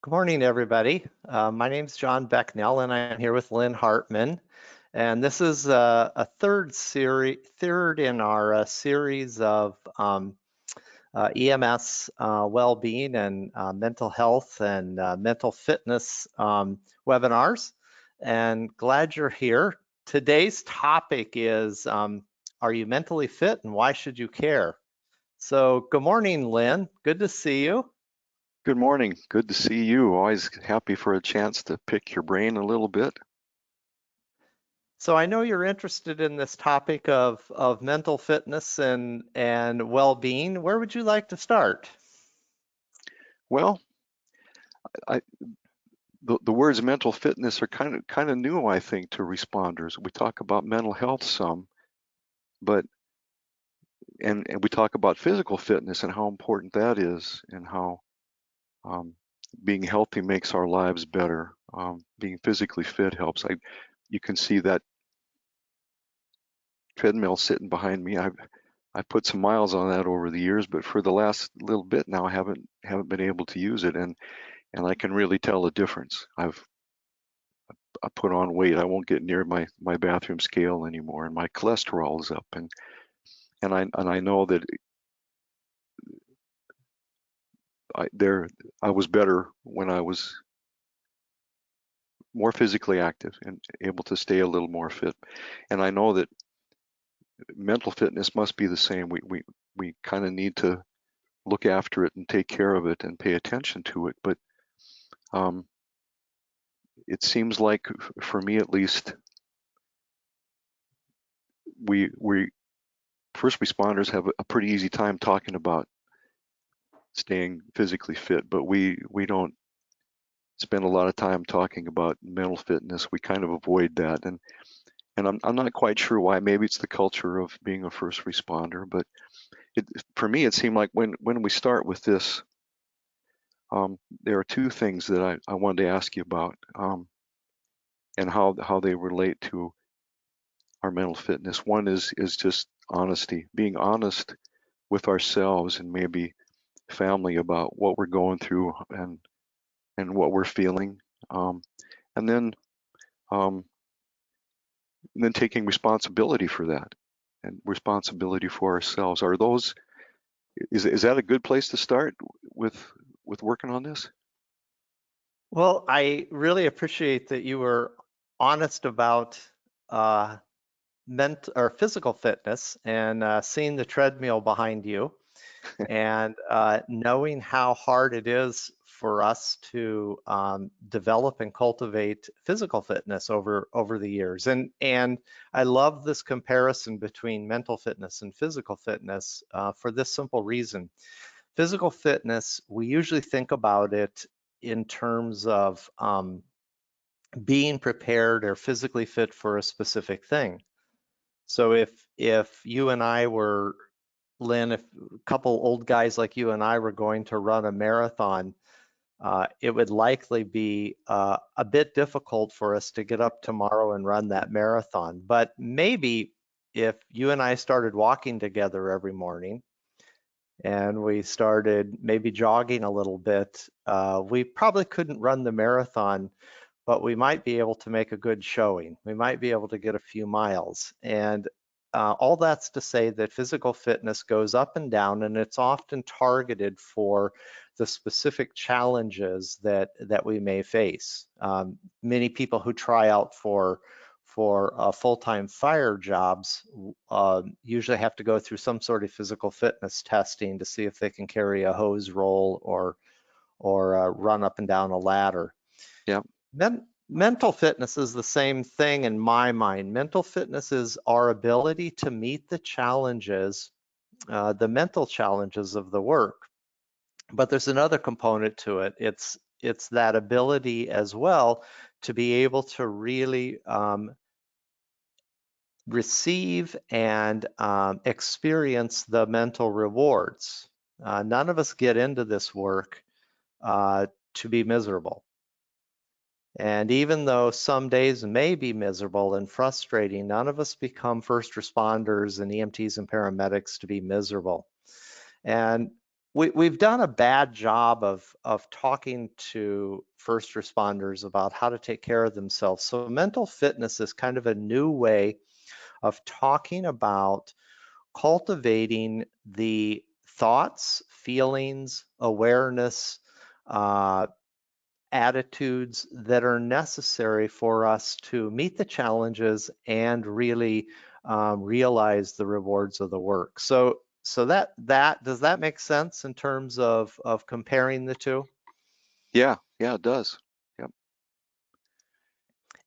Good morning, everybody. My name is John Becknell, and I'm here with Lynn Hartman. And this is a third in our series of EMS well-being and mental health and mental fitness webinars. And glad you're here. Today's topic is, are you mentally fit and why should you care? So good morning, Lynn. Good to see you. Good morning. Good to see you. Always happy for a chance to pick your brain a little bit. So I know you're interested in this topic of mental fitness and well-being. Where would you like to start? Well, the words mental fitness are kind of new, I think, to responders. We talk about mental health some, but and we talk about physical fitness and how important that is, and how being healthy makes our lives better. Being physically fit helps. You can see that treadmill sitting behind me. I put some miles on that over the years, but for the last little bit now, I haven't been able to use it, and I can really tell a difference. I put on weight. I won't get near my bathroom scale anymore, and my cholesterol is up, and I know that I was better when I was more physically active and able to stay a little more fit. And I know that mental fitness must be the same. We kind of need to look after it and take care of it and pay attention to it. But it seems like, for me at least, we first responders have a pretty easy time talking about staying physically fit, but we don't spend a lot of time talking about mental fitness. We kind of avoid that, and I'm not quite sure why. Maybe it's the culture of being a first responder, but for me it seemed like when we start with this, there are two things that I wanted to ask you about, and how they relate to our mental fitness. One is just honesty, being honest with ourselves and maybe family about what we're going through and what we're feeling, and um, then taking responsibility for that and responsibility for ourselves. Is that a good place to start with working on this? Well, I really appreciate that you were honest about uh, physical fitness and seeing the treadmill behind you and knowing how hard it is for us to develop and cultivate physical fitness over the years. And I love this comparison between mental fitness and physical fitness for this simple reason. Physical fitness, we usually think about it in terms of being prepared or physically fit for a specific thing. So if you and I were, Lynn, if a couple old guys like you and I were going to run a marathon, it would likely be a bit difficult for us to get up tomorrow and run that marathon. But maybe if you and I started walking together every morning and we started maybe jogging a little bit, we probably couldn't run the marathon, but we might be able to make a good showing. We might be able to get a few miles. And all that's to say that physical fitness goes up and down, and it's often targeted for the specific challenges that we may face. Many people who try out for full-time fire jobs usually have to go through some sort of physical fitness testing to see if they can carry a hose roll or run up and down a ladder. Yeah. Mental fitness is the same thing in my mind. Mental fitness is our ability to meet the challenges, the mental challenges of the work. But there's another component to it. It's that ability as well to be able to really receive and experience the mental rewards. None of us get into this work to be miserable. And even though some days may be miserable and frustrating, none of us become first responders and EMTs and paramedics to be miserable. And we've done a bad job of talking to first responders about how to take care of themselves. So mental fitness is kind of a new way of talking about cultivating the thoughts, feelings, awareness, uh, attitudes that are necessary for us to meet the challenges and really realize the rewards of the work. So that does that make sense in terms of comparing the two? Yeah, yeah, it does. Yep.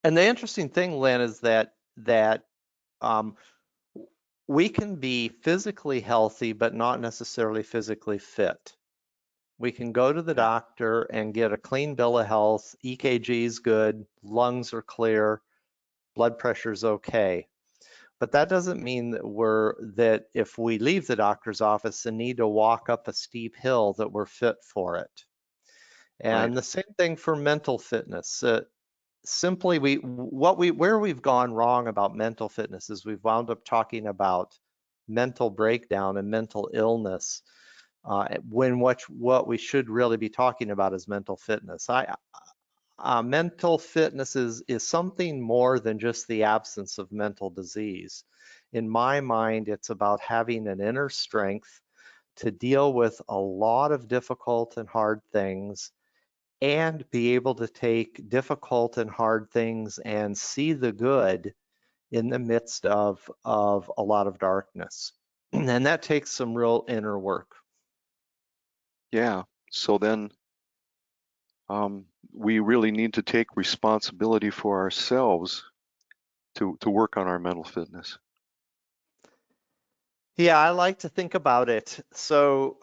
And the interesting thing, Lynn, is that um, we can be physically healthy but not necessarily physically fit. We can go to the Yeah. doctor and get a clean bill of health, EKG is good, lungs are clear, blood pressure's okay. But that doesn't mean that if we leave the doctor's office and need to walk up a steep hill that we're fit for it. Right. And the same thing for mental fitness. Simply where we've gone wrong about mental fitness is we've wound up talking about mental breakdown and mental illness when what we should really be talking about is mental fitness. Mental fitness is something more than just the absence of mental disease. In my mind, it's about having an inner strength to deal with a lot of difficult and hard things and be able to take difficult and hard things and see the good in the midst of a lot of darkness. And that takes some real inner work. Yeah. So then we really need to take responsibility for ourselves to work on our mental fitness. Yeah, I like to think about it. So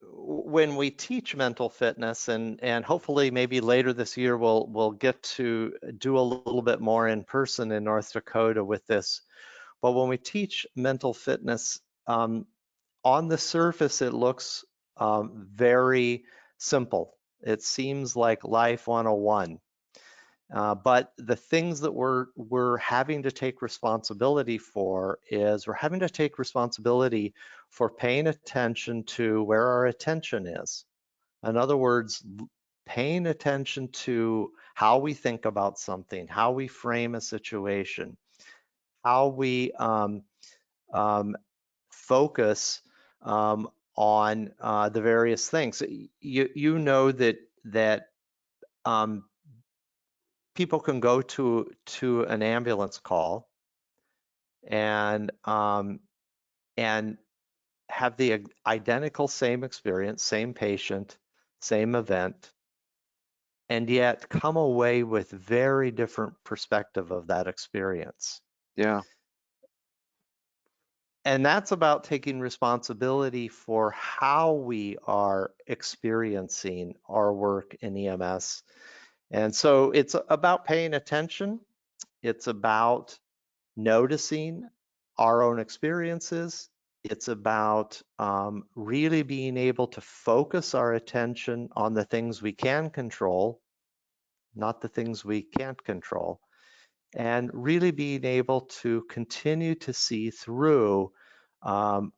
when we teach mental fitness, and hopefully maybe later this year we'll get to do a little bit more in person in North Dakota with this. But when we teach mental fitness, on the surface it looks very simple. It seems like Life 101. But the things that we're having to take responsibility for is we're having to take responsibility for paying attention to where our attention is. In other words, paying attention to how we think about something, how we frame a situation, how we um, focus on the various things. You know that um, people can go to an ambulance call and and have the identical same experience, same patient, same event, and yet come away with very different perspective of that experience. Yeah. And that's about taking responsibility for how we are experiencing our work in EMS. And so it's about paying attention. It's about noticing our own experiences. It's about really being able to focus our attention on the things we can control, not the things we can't control, and really being able to continue to see through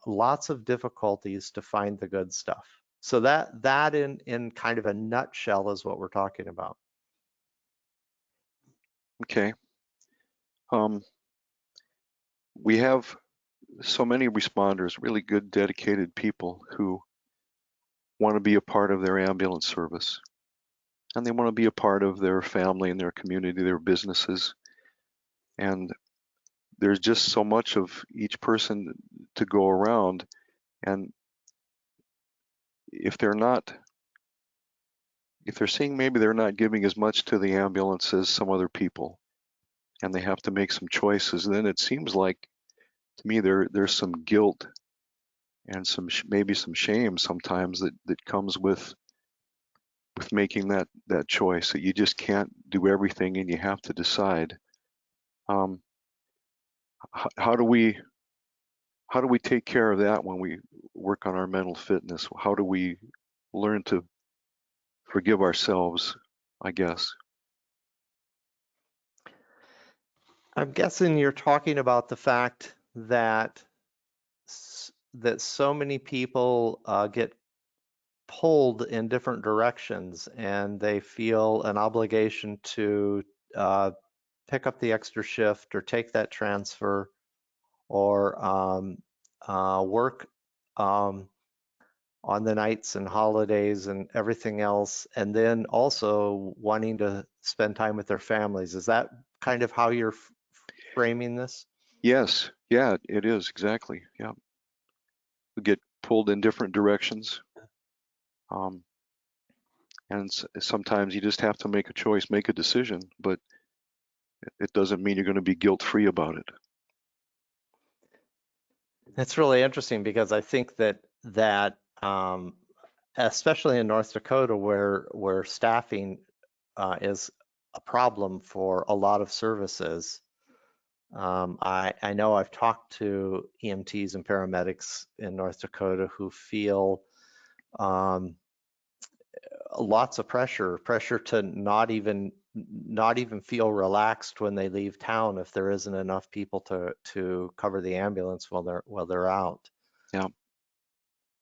lots of difficulties to find the good stuff. So that in kind of a nutshell is what we're talking about. Okay. Um, we have so many responders, really good, dedicated people who want to be a part of their ambulance service, and they want to be a part of their family and their community, their businesses. And there's just so much of each person to go around. And if they're not, if they're seeing maybe they're not giving as much to the ambulance as some other people, and they have to make some choices, then it seems like to me there's some guilt and maybe some shame sometimes that comes with making that choice, that you just can't do everything and you have to decide. Um, how do we take care of that when we work on our mental fitness? How do we learn to forgive ourselves, I guess? I'm guessing you're talking about the fact that that so many people get pulled in different directions and they feel an obligation to pick up the extra shift or take that transfer or work on the nights and holidays and everything else, and then also wanting to spend time with their families. Is that kind of how you're framing this? Yes, yeah, it is exactly. Yeah, we get pulled in different directions, um, and sometimes you just have to make a choice, make a decision, but it doesn't mean you're going to be guilt-free about it. It's really interesting because I think that especially in North Dakota where staffing is a problem for a lot of services. I know I've talked to EMTs and paramedics in North Dakota who feel um, lots of pressure to not even feel relaxed when they leave town if there isn't enough people to cover the ambulance while they're out. Yeah,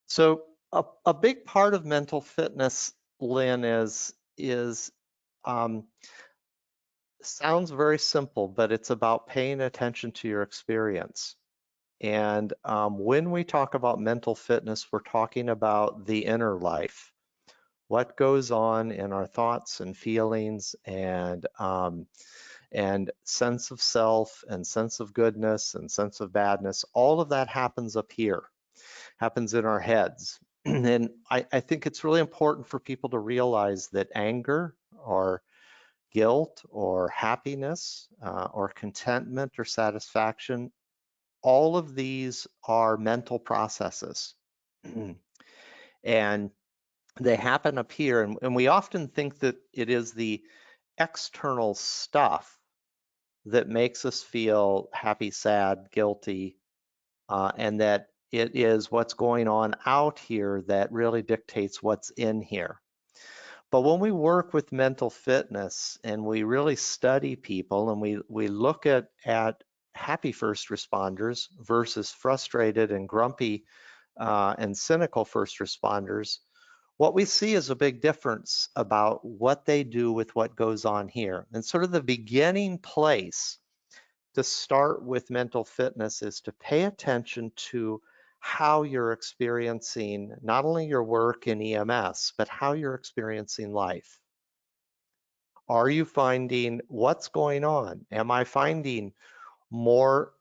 So a big part of mental fitness, Lynn, is um, sounds very simple, but it's about paying attention to your experience. And when we talk about mental fitness, we're talking about the inner life, what goes on in our thoughts and feelings and sense of self and sense of goodness and sense of badness. All of that happens up here, happens in our heads. And I think it's really important for people to realize that anger or guilt or happiness or contentment or satisfaction, all of these are mental processes. And they happen up here. And we often think that it is the external stuff that makes us feel happy, sad, guilty, and that it is what's going on out here that really dictates what's in here. But when we work with mental fitness and we really study people and we look at happy first responders versus frustrated and grumpy and cynical first responders, what we see is a big difference about what they do with what goes on here. And sort of the beginning place to start with mental fitness is to pay attention to how you're experiencing not only your work in EMS, but how you're experiencing life. Are you finding what's going on? Am I finding more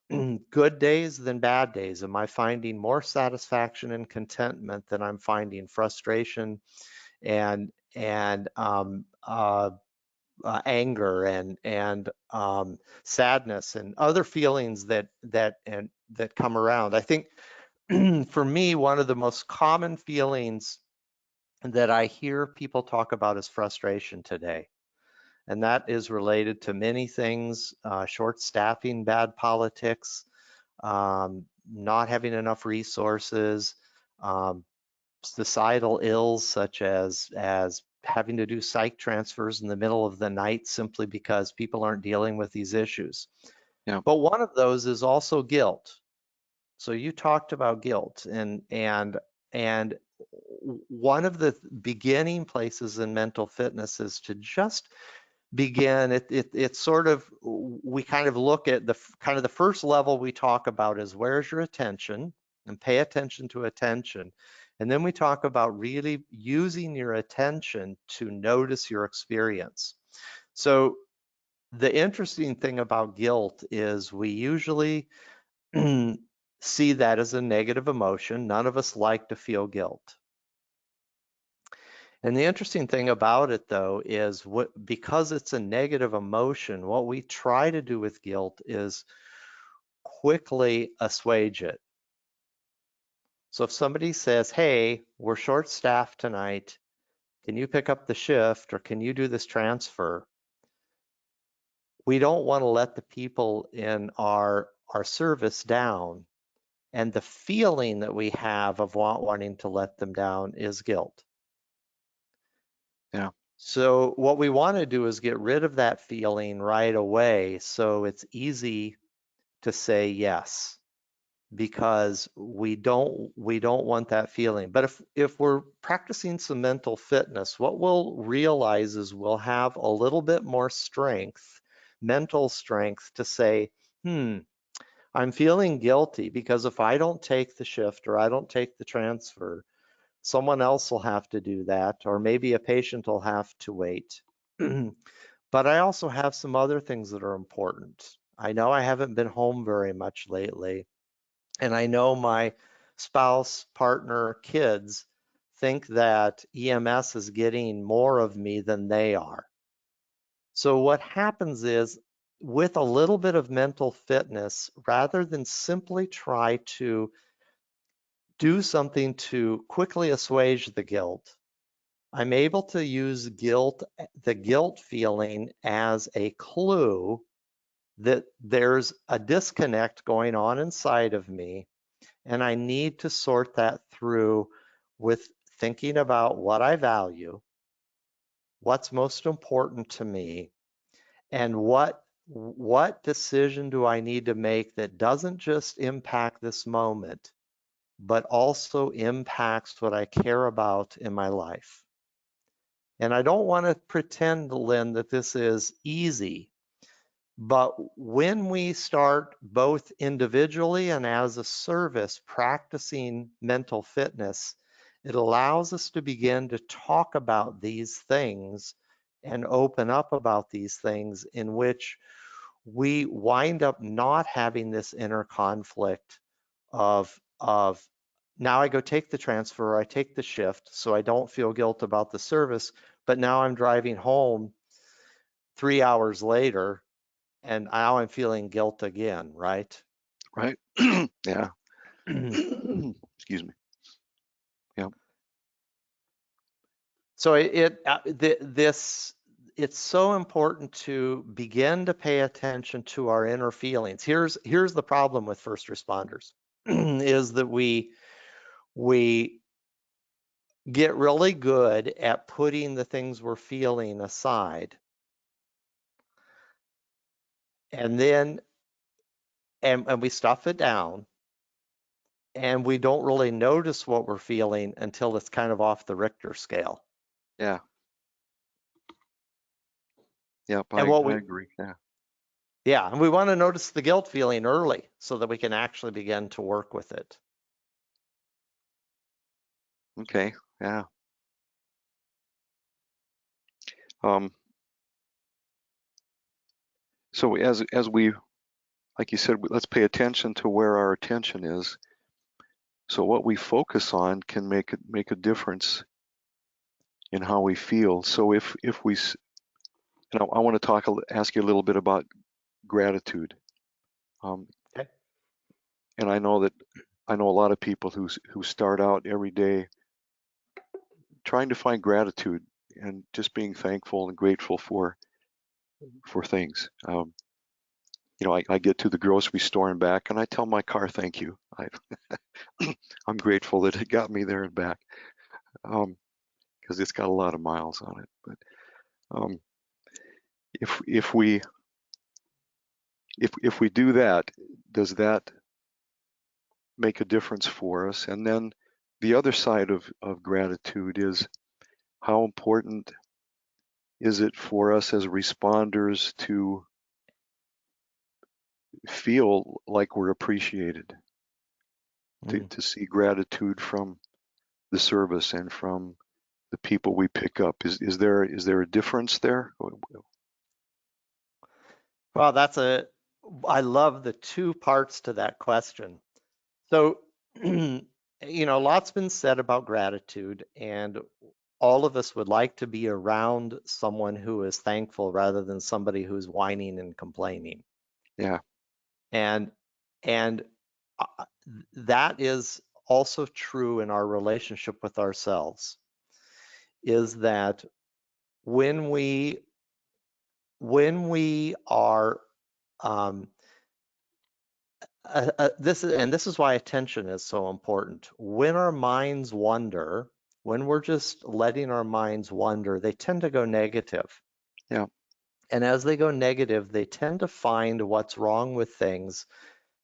good days than bad days? Am I finding more satisfaction and contentment than I'm finding frustration and anger and sadness and other feelings that come around? I think for me, one of the most common feelings that I hear people talk about is frustration today. And that is related to many things, short staffing, bad politics, not having enough resources, um, societal ills such as having to do psych transfers in the middle of the night simply because people aren't dealing with these issues. yeah, But one of those is also guilt. So you talked about guilt and one of the beginning places in mental fitness is to just begin it's sort of, we kind of look at the kind of the first level we talk about is where's your attention, and pay attention to attention. And then we talk about really using your attention to notice your experience. So the interesting thing about guilt is we usually see that as a negative emotion. None of us like to feel guilt. And the interesting thing about it, though, is because it's a negative emotion, what we try to do with guilt is quickly assuage it. So if somebody says, hey, we're short staffed tonight, can you pick up the shift or can you do this transfer? We don't want to let the people in our service down. And the feeling that we have of wanting to let them down is guilt. yeah, So what we want to do is get rid of that feeling right away so it's easy to say yes. because we don't want that feeling. But if we're practicing some mental fitness, what we'll realize is we'll have a little bit more strength, mental strength, to say, I'm feeling guilty because if I don't take the shift or I don't take the transfer, someone else will have to do that, or maybe a patient will have to wait. But I also have some other things that are important. I know I haven't been home very much lately, and I know my spouse, partner, kids think that EMS is getting more of me than they are. So what happens is, with a little bit of mental fitness, rather than simply try to do something to quickly assuage the guilt, I'm able to use the guilt feeling as a clue that there's a disconnect going on inside of me, and I need to sort that through with thinking about what I value, what's most important to me, and what decision do I need to make that doesn't just impact this moment, but also impacts what I care about in my life. And I don't want to pretend, Lynn, that this is easy, but when we start both individually and as a service practicing mental fitness, it allows us to begin to talk about these things and open up about these things, in which we wind up not having this inner conflict of now I go take the transfer or I take the shift so I don't feel guilt about the service, but now I'm driving home 3 hours later and now I'm feeling guilt again, right? Right. Yeah. Excuse me. Yeah. So it's so important to begin to pay attention to our inner feelings. Here's the problem with first responders is that we get really good at putting the things we're feeling aside. And then and we stuff it down, and we don't really notice what we're feeling until it's kind of off the Richter scale. Yeah. Yep. And I agree. Yeah. Yeah, and we want to notice the guilt feeling early so that we can actually begin to work with it. Okay. Yeah. Um, so as we, like you said, let's pay attention to where our attention is. So what we focus on can make a difference in how we feel. So if we, you know, I want to ask you a little bit about gratitude. Okay. And I know a lot of people who start out every day trying to find gratitude and just being thankful and grateful for things. You know, I get to the grocery store and back, and I tell my car thank you. I'm grateful that it got me there and back, because it's got a lot of miles on it. But um, if we do that, does that make a difference for us? And then the other side of gratitude is, how important is it for us as responders to feel like we're appreciated, to see gratitude from the service and from the people we pick up? Is there a difference there? Well, I love the two parts to that question. So, lots been said about gratitude, and all of us would like to be around someone who is thankful rather than somebody who's whining and complaining. Yeah. And and uh, that is also true in our relationship with ourselves, is that when we are this is why attention is so important. When our minds wander, when we're just letting our minds wander, they tend to go negative. Yeah. And as they go negative, they tend to find what's wrong with things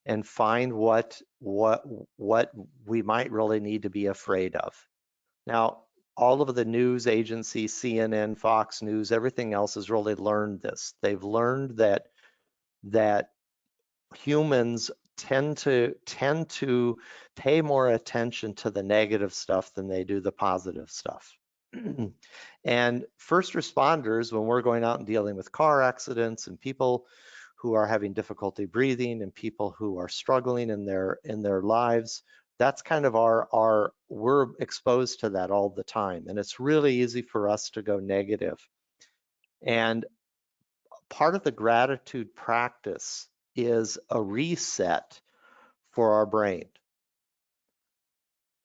and find what we might really need to be afraid of. Now, all of the news agencies, CNN, Fox News, everything else has really learned this. They've learned that humans tend to pay more attention to the negative stuff than they do the positive stuff. And first responders, when we're going out and dealing with car accidents and people who are having difficulty breathing and people who are struggling in their lives, that's kind of we're exposed to that all the time. And it's really easy for us to go negative. And part of the gratitude practice is a reset for our brain.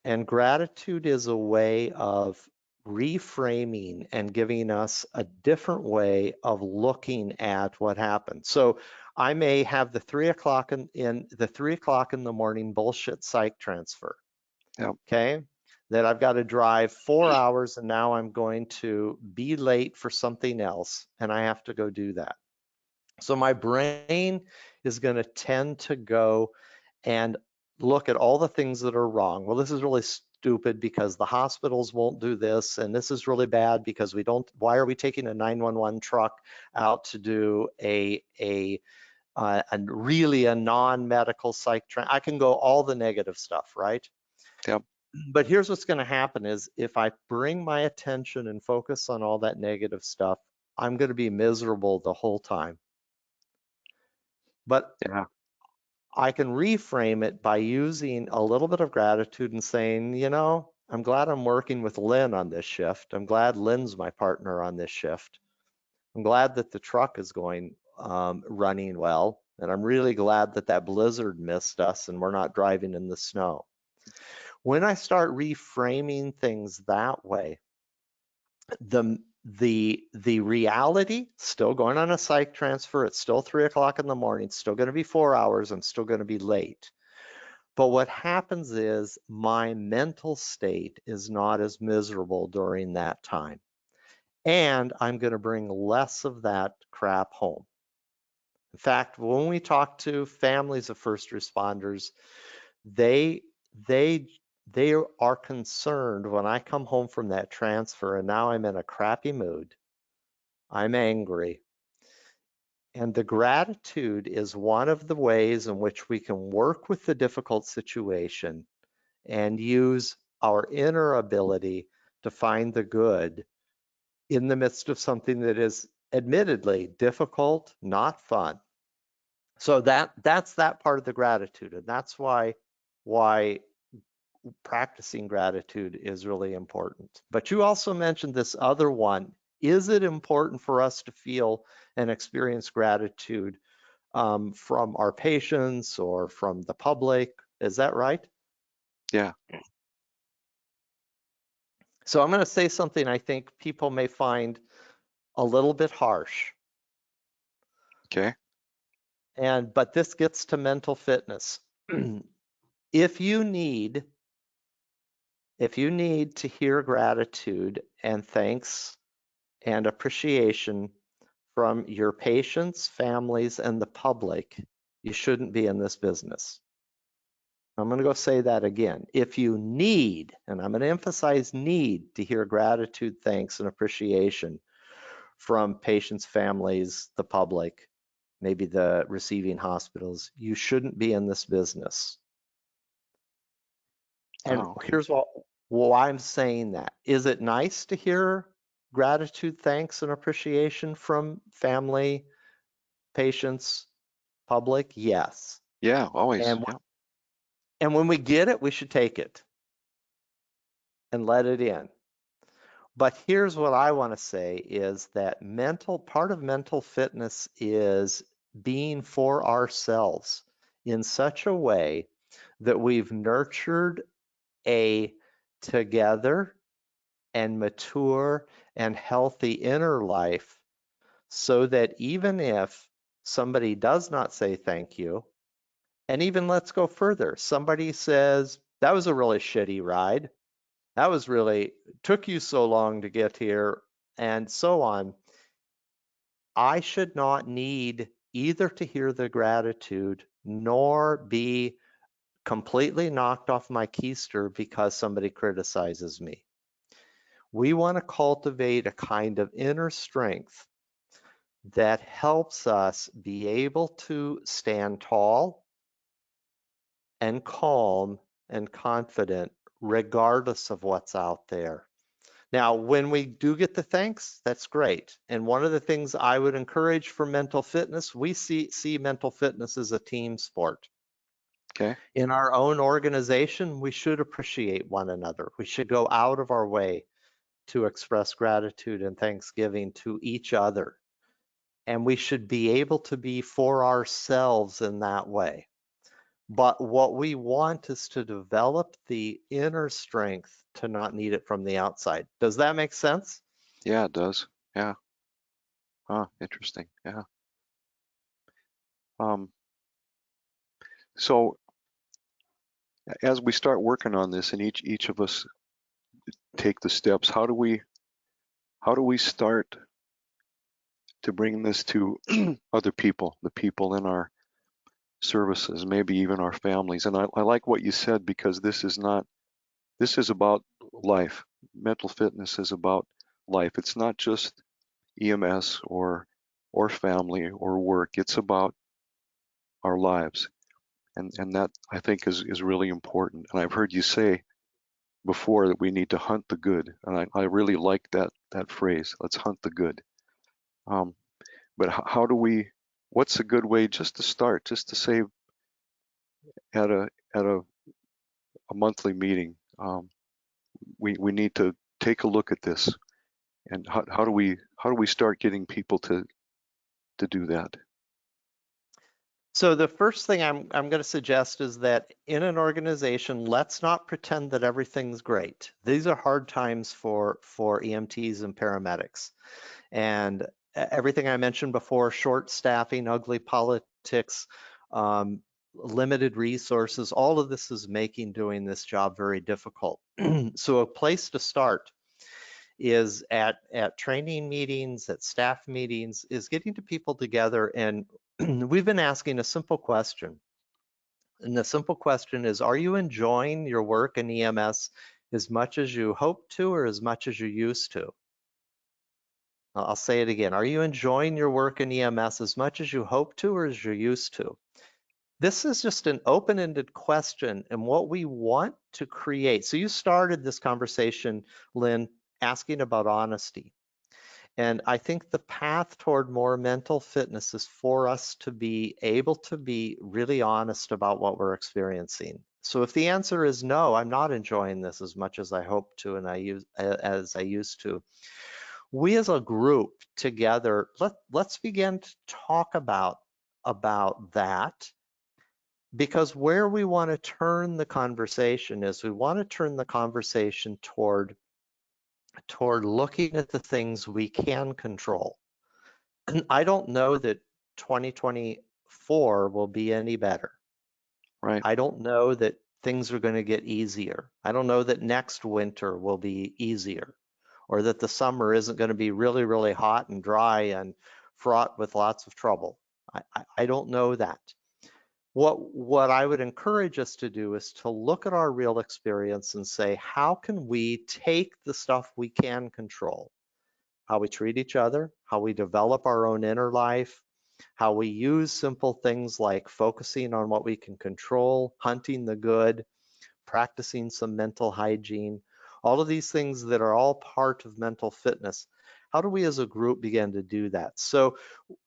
And gratitude is a way of reframing and giving us a different way of looking at what happened. So I may have the 3 o'clock in the morning bullshit psych transfer. Yep. Okay. That I've got to drive 4 hours and now I'm going to be late for something else and I have to go do that. So my brain is going to tend to go and look at all the things that are wrong. Well, this is really stupid because the hospitals won't do this, and this is really bad because why are we taking a 911 truck out to do a really a non-medical psych I can go all the negative stuff, right? Yep. But here's what's going to happen is if I bring my attention and focus on all that negative stuff, I'm going to be miserable the whole time. But Yeah. I can reframe it by using a little bit of gratitude and saying, you know, I'm glad I'm working with Lynn on this shift. I'm glad Lynn's my partner on this shift. I'm glad that the truck is going running well. And I'm really glad that that blizzard missed us and we're not driving in the snow. When I start reframing things that way, the reality, still going on a psych transfer, it's still 3 o'clock in the morning, it's still going to be 4 hours, I'm still going to be late. But what happens is my mental state is not as miserable during that time. And I'm going to bring less of that crap home. In fact, when we talk to families of first responders, they are concerned when I come home from that transfer and now I'm in a crappy mood. I'm angry. And the gratitude is one of the ways in which we can work with the difficult situation and use our inner ability to find the good in the midst of something that is admittedly difficult, not fun. So that's that part of the gratitude, and that's why practicing gratitude is really important. But you also mentioned this other one. Is it important for us to feel and experience gratitude from our patients or from the public? Is that right? Yeah. So I'm going to say something I think people may find a little bit harsh. Okay. But this gets to mental fitness. If you need to hear gratitude and thanks and appreciation from your patients, families, and the public, you shouldn't be in this business. I'm going to go say that again. If you need, and I'm going to emphasize need, to hear gratitude, thanks, and appreciation from patients, families, the public, maybe the receiving hospitals, you shouldn't be in this business. And Oh, okay. here's why I'm saying that. Is it nice to hear gratitude, thanks, and appreciation from family, patients, public? Yes. Yeah, always. And Yeah. and when we get it, we should take it and let it in. But here's what I want to say is that part of mental fitness is being for ourselves in such a way that we've nurtured a together and mature and healthy inner life so that even if somebody does not say thank you, and even let's go further, somebody says, that was a really shitty ride. That was really, took you so long to get here, and so on. I should not need either to hear the gratitude nor be completely knocked off my keister because somebody criticizes me. We want to cultivate a kind of inner strength that helps us be able to stand tall and calm and confident regardless of what's out there. Now, when we do get the thanks, that's great. And one of the things I would encourage for mental fitness, we see mental fitness as a team sport. Okay. In our own organization, we should appreciate one another. We should go out of our way to express gratitude and thanksgiving to each other. And we should be able to be for ourselves in that way. But what we want is to develop the inner strength to not need it from the outside. Does that make sense? Yeah, it does. Yeah. Huh, interesting. Yeah. Um, so as we start working on this and each of us take the steps, how do we start to bring this to other people, the people in our services, maybe even our families? And I like what you said, because this is about life. Mental fitness is about life. It's not just EMS or family or work. It's about our lives. And that, I think, is really important. And I've heard you say before that we need to hunt the good. And I really like that phrase. Let's hunt the good. But how do what's a good way just to start, just to say at a monthly meeting, we need to take a look at this, and how do we start getting people to do that? So the first thing I'm going to suggest is that in an organization, let's not pretend that everything's great. These are hard times for EMTs and paramedics. And everything I mentioned before, short staffing, ugly politics, limited resources, all of this is making doing this job very difficult. So a place to start is at training meetings, at staff meetings, is getting to people together. And we've been asking a simple question. And the simple question is, are you enjoying your work in EMS as much as you hope to or as much as you used to? I'll say it again. Are you enjoying your work in EMS as much as you hope to or as you're used to? This is just an open-ended question and what we want to create. So you started this conversation, Lynn, asking about honesty. And I think the path toward more mental fitness is for us to be able to be really honest about what we're experiencing. So if the answer is no, I'm not enjoying this as much as I hope to and as I used to, we as a group together, let's begin to talk about that, because where we want to turn the conversation is we want to turn the conversation toward looking at the things we can control. And I don't know that 2024 will be any better. Right. I don't know that things are going to get easier. I don't know that next winter will be easier, or that the summer isn't going to be really, really hot and dry and fraught with lots of trouble. I don't know that. What I would encourage us to do is to look at our real experience and say, how can we take the stuff we can control, how we treat each other, how we develop our own inner life, how we use simple things like focusing on what we can control, hunting the good, practicing some mental hygiene, all of these things that are all part of mental fitness. How do we as a group begin to do that? So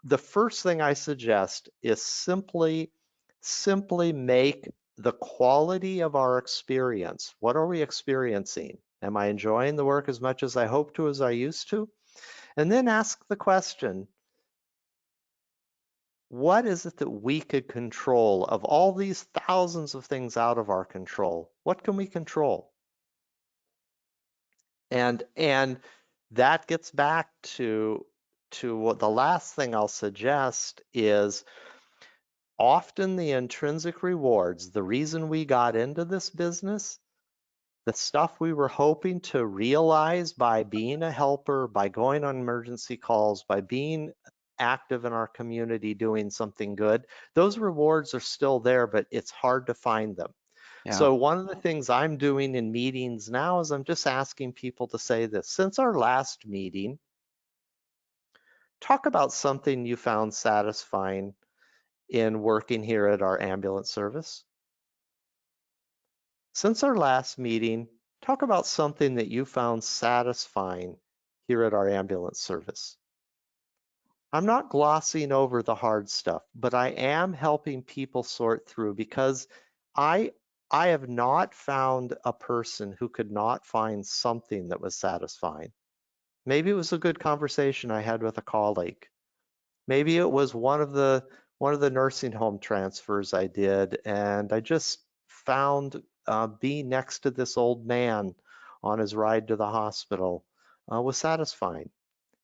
the first thing I suggest is simply make the quality of our experience. What are we experiencing? Am I enjoying the work as much as I hope to, as I used to? And then ask the question, what is it that we could control of all these thousands of things out of our control? What can we control? And that gets back to what the last thing I'll suggest is, often the intrinsic rewards, the reason we got into this business, the stuff we were hoping to realize by being a helper, by going on emergency calls, by being active in our community doing something good, those rewards are still there, but it's hard to find them. Yeah. So one of the things I'm doing in meetings now is I'm just asking people to say this. Since our last meeting, talk about something you found satisfying in working here at our ambulance service. Since our last meeting, talk about something that you found satisfying here at our ambulance service. I'm not glossing over the hard stuff, but I am helping people sort through because I have not found a person who could not find something that was satisfying. Maybe it was a good conversation I had with a colleague. Maybe it was one of the nursing home transfers I did, and I just found being next to this old man on his ride to the hospital was satisfying.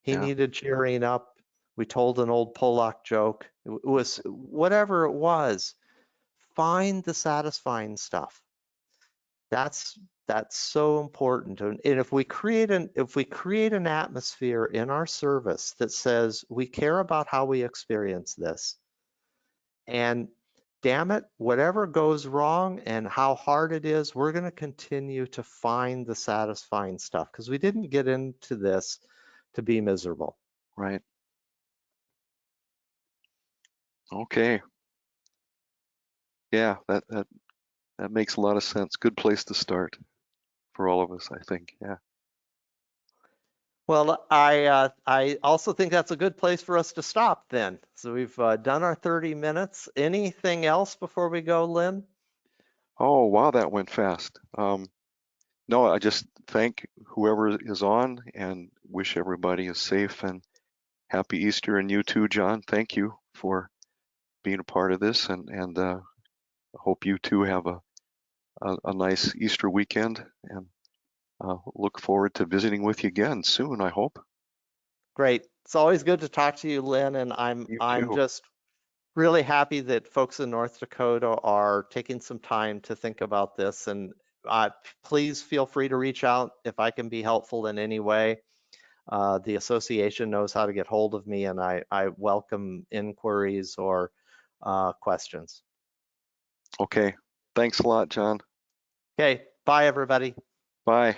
He Yeah. needed cheering up. We told an old Polak joke. It was whatever it was. Find the satisfying stuff. That's so important. And if we create an atmosphere in our service that says we care about how we experience this, and damn it, whatever goes wrong and how hard it is, we're going to continue to find the satisfying stuff because we didn't get into this to be miserable. Right. Okay. Yeah, that makes a lot of sense. Good place to start for all of us, I think. Yeah. Well, I also think that's a good place for us to stop then. So we've done our 30 minutes. Anything else before we go, Lynn? Oh, wow, that went fast. No, I just thank whoever is on and wish everybody a safe and happy Easter. And you too, John. Thank you for being a part of this, and I hope you too have a nice Easter weekend, and look forward to visiting with you again soon, I hope. Great. It's always good to talk to you, Lynn, and You I'm too. just really happy that folks in North Dakota are taking some time to think about this. And please feel free to reach out if I can be helpful in any way. The association knows how to get hold of me, and I welcome inquiries or questions. Okay. Thanks a lot, John. Okay, bye everybody. Bye.